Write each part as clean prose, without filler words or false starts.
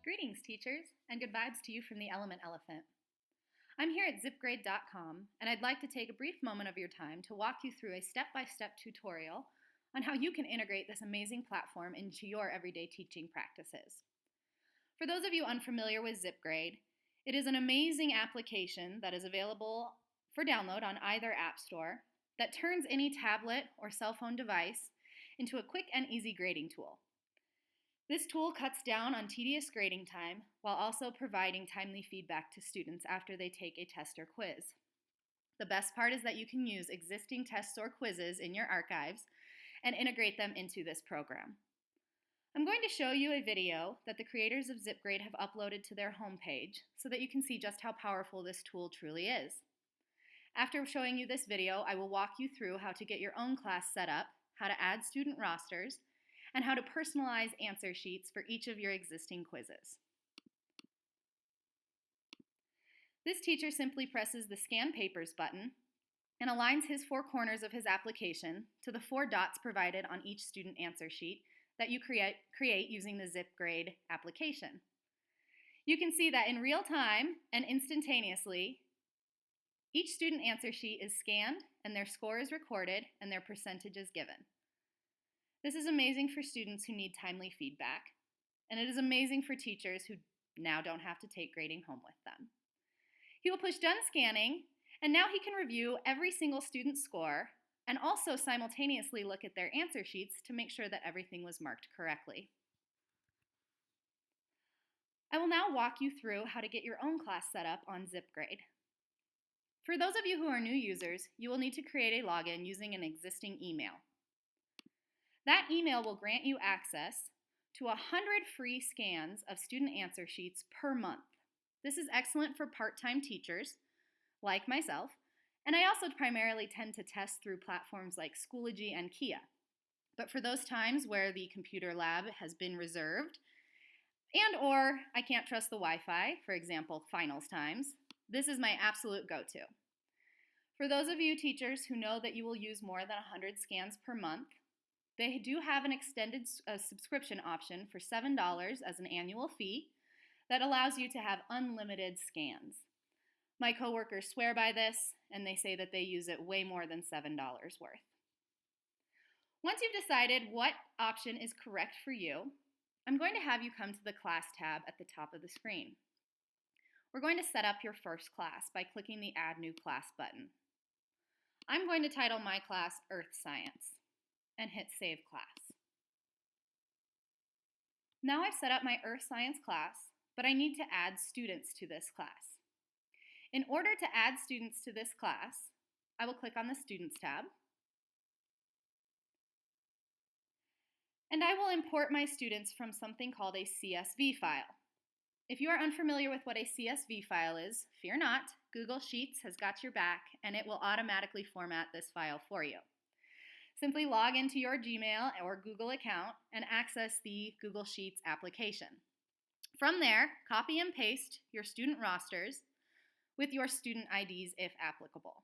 Greetings, teachers, and good vibes to you from the Element Elephant. I'm here at ZipGrade.com, and I'd like to take a brief moment of your time to walk you through a step-by-step tutorial on how you can integrate this amazing platform into your everyday teaching practices. For those of you unfamiliar with ZipGrade, it is an amazing application that is available for download on either app store that turns any tablet or cell phone device into a quick and easy grading tool. This tool cuts down on tedious grading time while also providing timely feedback to students after they take a test or quiz. The best part is that you can use existing tests or quizzes in your archives and integrate them into this program. I'm going to show you a video that the creators of ZipGrade have uploaded to their homepage so that you can see just how powerful this tool truly is. After showing you this video, I will walk you through how to get your own class set up, how to add student rosters, and how to personalize answer sheets for each of your existing quizzes. This teacher simply presses the Scan Papers button and aligns his four corners of his application to the four dots provided on each student answer sheet that you create using the ZipGrade application. You can see that in real time and instantaneously, each student answer sheet is scanned and their score is recorded and their percentage is given. This is amazing for students who need timely feedback, and it is amazing for teachers who now don't have to take grading home with them. He will push done scanning, and now he can review every single student's score and also simultaneously look at their answer sheets to make sure that everything was marked correctly. I will now walk you through how to get your own class set up on ZipGrade. For those of you who are new users, you will need to create a login using an existing email. That email will grant you access to 100 free scans of student answer sheets per month. This is excellent for part-time teachers, like myself, and I also primarily tend to test through platforms like Schoology and Kia. But for those times where the computer lab has been reserved, and or I can't trust the Wi-Fi, for example, finals times, this is my absolute go-to. For those of you teachers who know that you will use more than 100 scans per month, they do have an extended subscription option for $7 as an annual fee that allows you to have unlimited scans. My coworkers swear by this, and they say that they use it way more than $7 worth. Once you've decided what option is correct for you, I'm going to have you come to the class tab at the top of the screen. We're going to set up your first class by clicking the Add New Class button. I'm going to title my class Earth Science and hit Save Class. Now I've set up my Earth Science class, but I need to add students to this class. In order to add students to this class, I will click on the Students tab, and I will import my students from something called a CSV file. If you are unfamiliar with what a CSV file is, fear not, Google Sheets has got your back and it will automatically format this file for you. Simply log into your Gmail or Google account and access the Google Sheets application. From there, copy and paste your student rosters with your student IDs if applicable.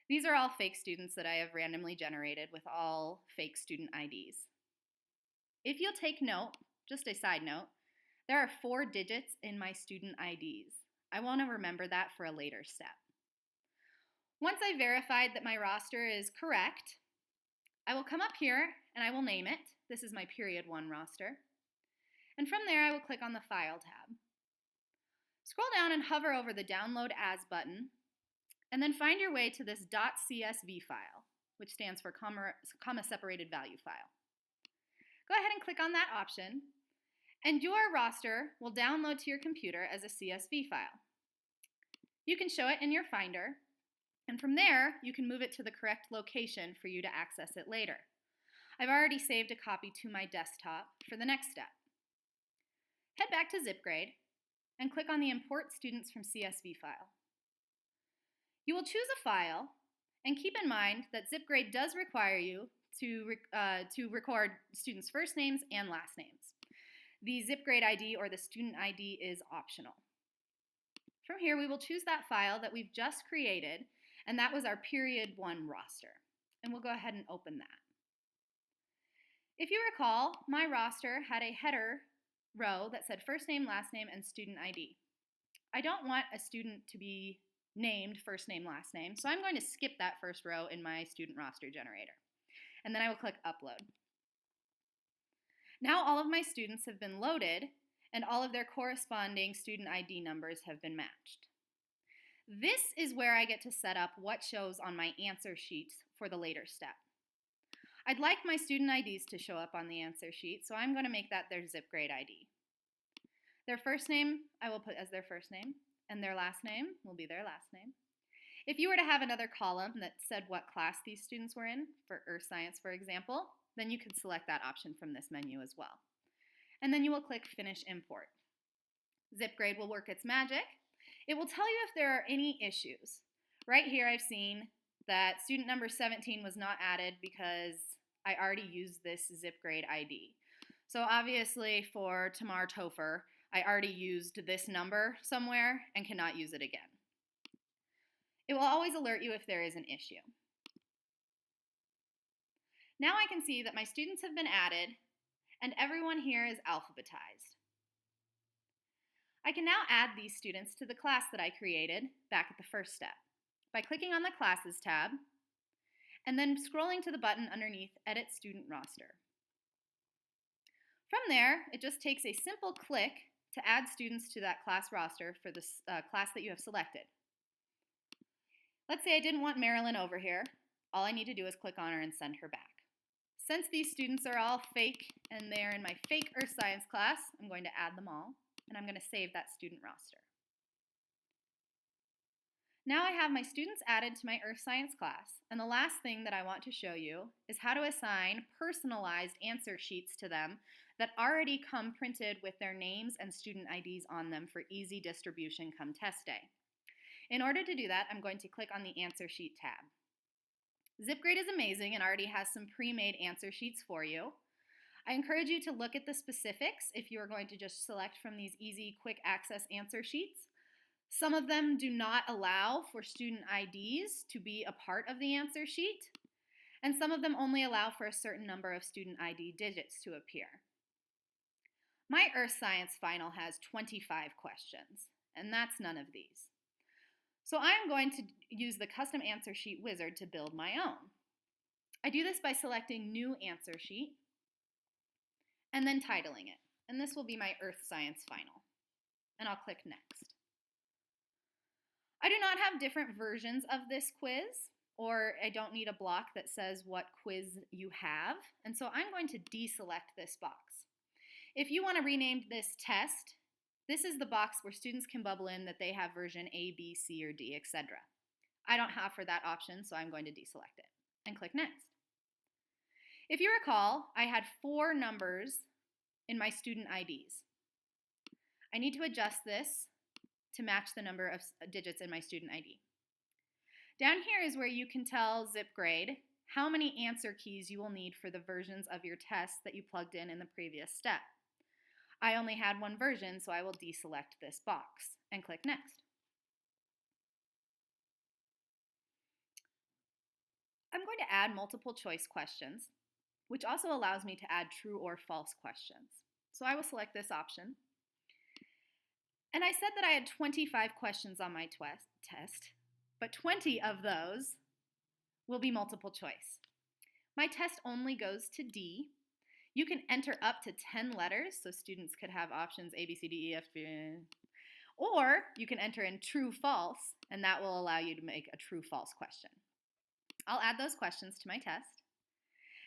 These are all fake students that I have randomly generated with all fake student IDs. If you'll take note, just a side note, there are 4 digits in my student IDs. I want to remember that for a later step. Once I've verified that my roster is correct, I will come up here and I will name it. This is my period 1 roster. And from there, I will click on the File tab. Scroll down and hover over the Download As button, and then find your way to this .csv file, which stands for comma-separated value file. Go ahead and click on that option, and your roster will download to your computer as a CSV file. You can show it in your Finder, and from there, you can move it to the correct location for you to access it later. I've already saved a copy to my desktop for the next step. Head back to ZipGrade and click on the Import Students from CSV file. You will choose a file, and keep in mind that ZipGrade does require you to record students' first names and last names. The ZipGrade ID or the student ID is optional. From here, we will choose that file that we've just created, and that was our period 1 roster. And we'll go ahead and open that. If you recall, my roster had a header row that said first name, last name, and student ID. I don't want a student to be named first name, last name, so I'm going to skip that first row in my student roster generator. And then I will click upload. Now all of my students have been loaded and all of their corresponding student ID numbers have been matched. This is where I get to set up what shows on my answer sheets for the later step. I'd like my student IDs to show up on the answer sheet, so I'm going to make that their ZipGrade ID. Their first name I will put as their first name, and their last name will be their last name. If you were to have another column that said what class these students were in, for Earth Science for example, then you could select that option from this menu as well. And then you will click Finish Import. ZipGrade will work its magic. It will tell you if there are any issues. Right here I've seen that student number 17 was not added because I already used this ZipGrade ID. So obviously for Tamar Topher, I already used this number somewhere and cannot use it again. It will always alert you if there is an issue. Now I can see that my students have been added and everyone here is alphabetized. I can now add these students to the class that I created back at the first step by clicking on the Classes tab and then scrolling to the button underneath Edit Student Roster. From there, it just takes a simple click to add students to that class roster for the class that you have selected. Let's say I didn't want Marilyn over here. All I need to do is click on her and send her back. Since these students are all fake and they're in my fake Earth Science class, I'm going to add them all, and I'm going to save that student roster. Now I have my students added to my Earth Science class, and the last thing that I want to show you is how to assign personalized answer sheets to them that already come printed with their names and student IDs on them for easy distribution come test day. In order to do that, I'm going to click on the Answer Sheet tab. ZipGrade is amazing and already has some pre-made answer sheets for you. I encourage you to look at the specifics if you are going to just select from these easy, quick access answer sheets. Some of them do not allow for student IDs to be a part of the answer sheet, and some of them only allow for a certain number of student ID digits to appear. My Earth Science final has 25 questions, and that's none of these. So I'm going to use the Custom Answer Sheet wizard to build my own. I do this by selecting New Answer Sheet and then titling it. And this will be my Earth Science final. And I'll click Next. I do not have different versions of this quiz, or I don't need a block that says what quiz you have, and so I'm going to deselect this box. If you want to rename this test, this is the box where students can bubble in that they have version A, B, C, or D, etc. I don't have for that option, so I'm going to deselect it and click Next. If you recall, I had 4 numbers in my student IDs. I need to adjust this to match the number of digits in my student ID. Down here is where you can tell ZipGrade how many answer keys you will need for the versions of your tests that you plugged in the previous step. I only had one version, so I will deselect this box and click Next. I'm going to add multiple choice questions, which also allows me to add true or false questions. So I will select this option. And I said that I had 25 questions on my test, but 20 of those will be multiple choice. My test only goes to D. You can enter up to 10 letters, so students could have options A, B, C, D, E, F, G, or you can enter in true, false, and that will allow you to make a true, false question. I'll add those questions to my test,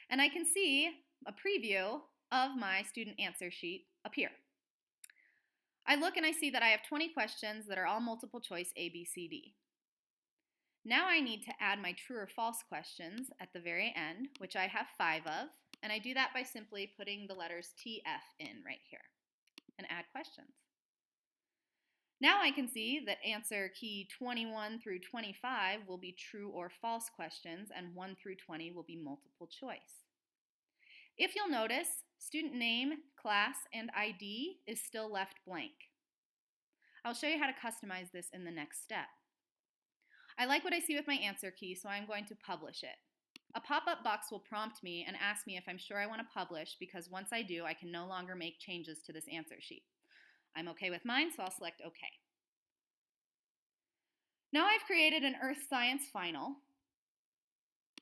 and I can see a preview of my student answer sheet appear. I look and I see that I have 20 questions that are all multiple choice A, B, C, D. Now I need to add my true or false questions at the very end, which I have 5 of, and I do that by simply putting the letters TF in right here and add questions. Now I can see that answer key 21 through 25 will be true or false questions, and 1 through 20 will be multiple choice. If you'll notice, student name, class, and ID is still left blank. I'll show you how to customize this in the next step. I like what I see with my answer key, so I'm going to publish it. A pop-up box will prompt me and ask me if I'm sure I want to publish, because once I do, I can no longer make changes to this answer sheet. I'm okay with mine, so I'll select OK. Now I've created an Earth Science final,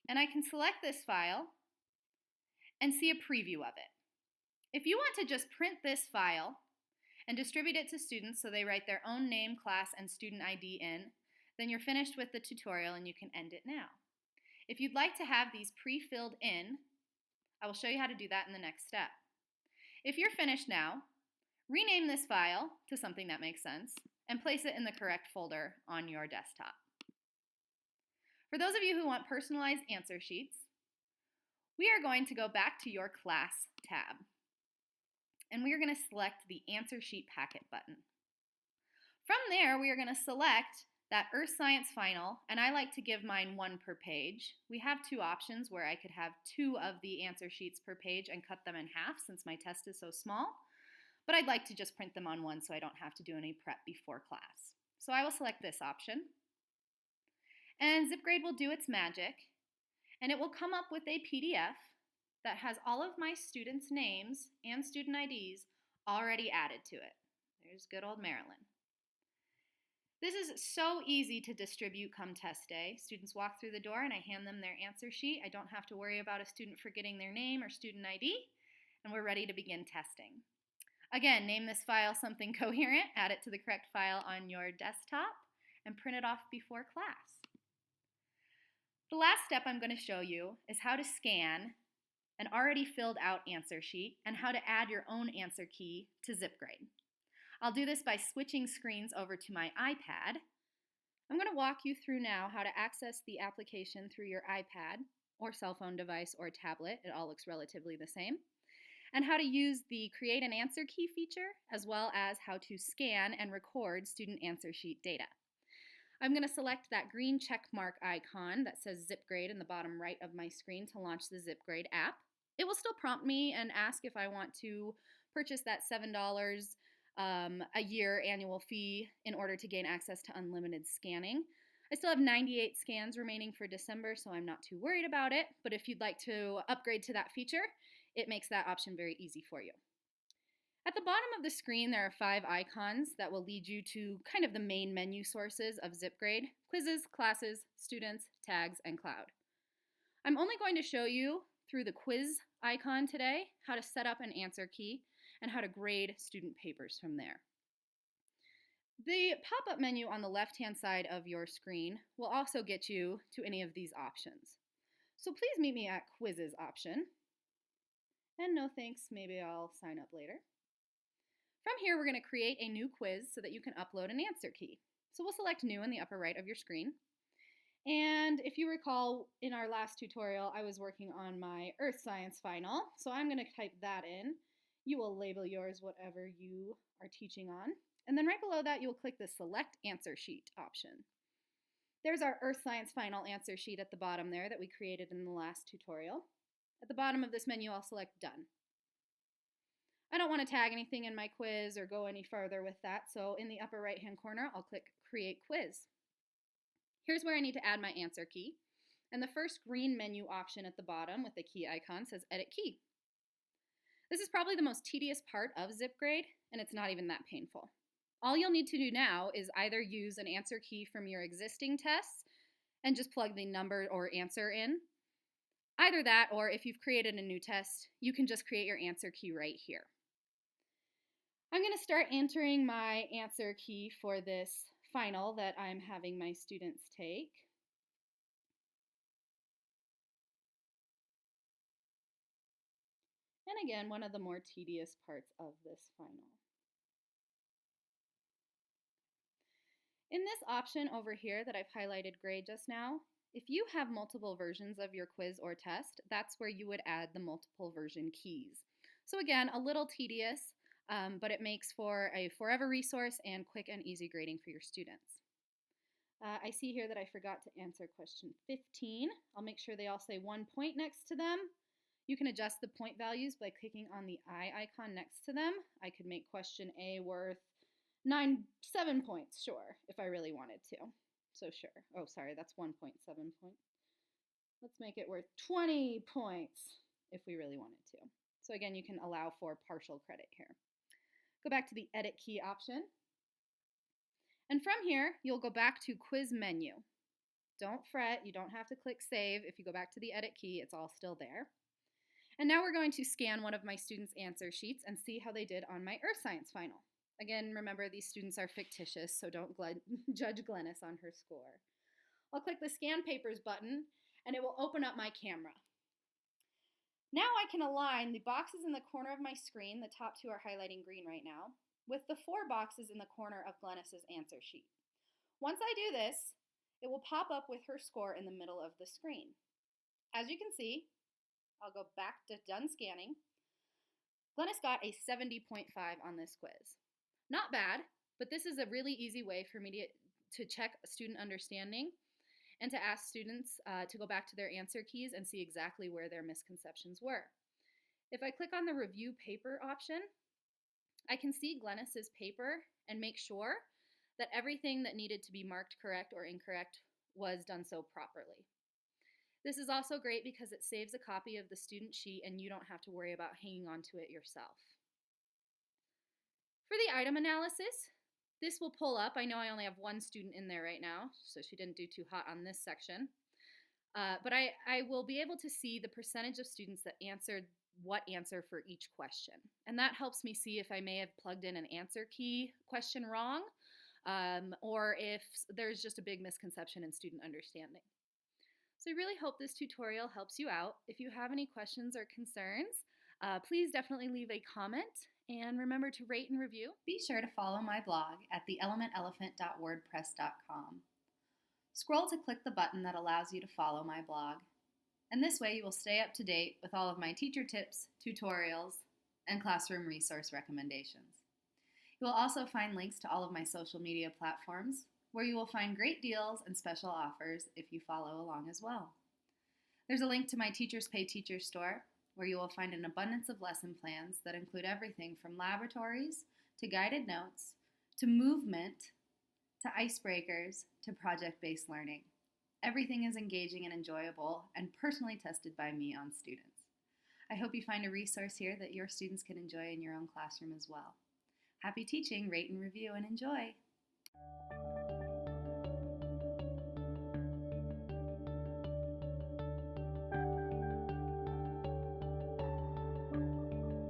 and I can select this file and see a preview of it. If you want to just print this file and distribute it to students so they write their own name, class, and student ID in, then you're finished with the tutorial and you can end it now. If you'd like to have these pre-filled in, I will show you how to do that in the next step. If you're finished now, rename this file to something that makes sense and place it in the correct folder on your desktop. For those of you who want personalized answer sheets, we are going to go back to your class tab, and we are going to select the answer sheet packet button. From there, we are going to select that Earth Science final, and I like to give mine 1 per page. We have 2 options where I could have 2 of the answer sheets per page and cut them in half since my test is so small, but I'd like to just print them on 1 so I don't have to do any prep before class. So I will select this option, and ZipGrade will do its magic, and it will come up with a PDF that has all of my students' names and student IDs already added to it. There's good old Marilyn. This is so easy to distribute come test day. Students walk through the door and I hand them their answer sheet. I don't have to worry about a student forgetting their name or student ID, and we're ready to begin testing. Again, name this file something coherent, add it to the correct file on your desktop, and print it off before class. The last step I'm going to show you is how to scan an already filled out answer sheet and how to add your own answer key to ZipGrade. I'll do this by switching screens over to my iPad. I'm going to walk you through now how to access the application through your iPad or cell phone device or tablet. It all looks relatively the same. And how to use the Create an Answer Key feature, as well as how to scan and record student answer sheet data. I'm going to select that green check mark icon that says ZipGrade in the bottom right of my screen to launch the ZipGrade app. It will still prompt me and ask if I want to purchase that $7 a year annual fee in order to gain access to unlimited scanning. I still have 98 scans remaining for December, so I'm not too worried about it, but if you'd like to upgrade to that feature, it makes that option very easy for you. At the bottom of the screen, there are 5 icons that will lead you to kind of the main menu sources of ZipGrade: quizzes, classes, students, tags, and cloud. I'm only going to show you through the quiz icon today how to set up an answer key and how to grade student papers from there. The pop-up menu on the left-hand side of your screen will also get you to any of these options. So please meet me at quizzes option. And no thanks, maybe I'll sign up later. From here, we're going to create a new quiz so that you can upload an answer key. So we'll select new in the upper right of your screen. And if you recall, in our last tutorial, I was working on my Earth Science final. So I'm going to type that in. You will label yours whatever you are teaching on. And then right below that, you'll click the Select Answer Sheet option. There's our Earth Science final answer sheet at the bottom there that we created in the last tutorial. At the bottom of this menu, I'll select Done. I don't want to tag anything in my quiz or go any further with that, so in the upper right-hand corner, I'll click Create Quiz. Here's where I need to add my answer key, and the first green menu option at the bottom with the key icon says Edit Key. This is probably the most tedious part of ZipGrade, and it's not even that painful. All you'll need to do now is either use an answer key from your existing tests and just plug the number or answer in. Either that, or if you've created a new test, you can just create your answer key right here. I'm going to start entering my answer key for this final that I'm having my students take. And again, one of the more tedious parts of this final. In this option over here that I've highlighted gray just now, if you have multiple versions of your quiz or test, that's where you would add the multiple version keys. So again, a little tedious, but it makes for a forever resource and quick and easy grading for your students. I see here that I forgot to answer question 15. I'll make sure they all say 1 point next to them. You can adjust the point values by clicking on the eye icon next to them. I could make question A worth 7 points, sure, if I really wanted to. So sure. Oh, sorry, that's 1.7 point. Let's make it worth 20 points if we really wanted to. So again, you can allow for partial credit here. Go back to the edit key option. And from here, you'll go back to quiz menu. Don't fret, you don't have to click save. If you go back to the edit key, it's all still there. And now we're going to scan one of my students' answer sheets and see how they did on my Earth Science final. Again, remember these students are fictitious, so don't judge Glennis on her score. I'll click the Scan Papers button, and it will open up my camera. Now I can align the boxes in the corner of my screen, the top two are highlighting green right now, with the 4 boxes in the corner of Glennis's answer sheet. Once I do this, it will pop up with her score in the middle of the screen. As you can see, I'll go back to done scanning. Glennis got a 70.5 on this quiz. Not bad, but this is a really easy way for me to check student understanding and to ask students to go back to their answer keys and see exactly where their misconceptions were. If I click on the review paper option, I can see Glennis's paper and make sure that everything that needed to be marked correct or incorrect was done so properly. This is also great because it saves a copy of the student sheet and you don't have to worry about hanging onto it yourself. For the item analysis, this will pull up. I know I only have one student in there right now, so she didn't do too hot on this section. But I will be able to see the percentage of students that answered what answer for each question. And that helps me see if I may have plugged in an answer key question wrong, or if there's just a big misconception in student understanding. So I really hope this tutorial helps you out. If you have any questions or concerns, please definitely leave a comment and remember to rate and review. Be sure to follow my blog at theelementelephant.wordpress.com. Scroll to click the button that allows you to follow my blog. And this way you will stay up to date with all of my teacher tips, tutorials, and classroom resource recommendations. You will also find links to all of my social media platforms, where you will find great deals and special offers if you follow along as well. There's a link to my Teachers Pay Teachers store, where you will find an abundance of lesson plans that include everything from laboratories to guided notes to movement to icebreakers to project-based learning. Everything is engaging and enjoyable and personally tested by me on students. I hope you find a resource here that your students can enjoy in your own classroom as well. Happy teaching, rate and review, and enjoy!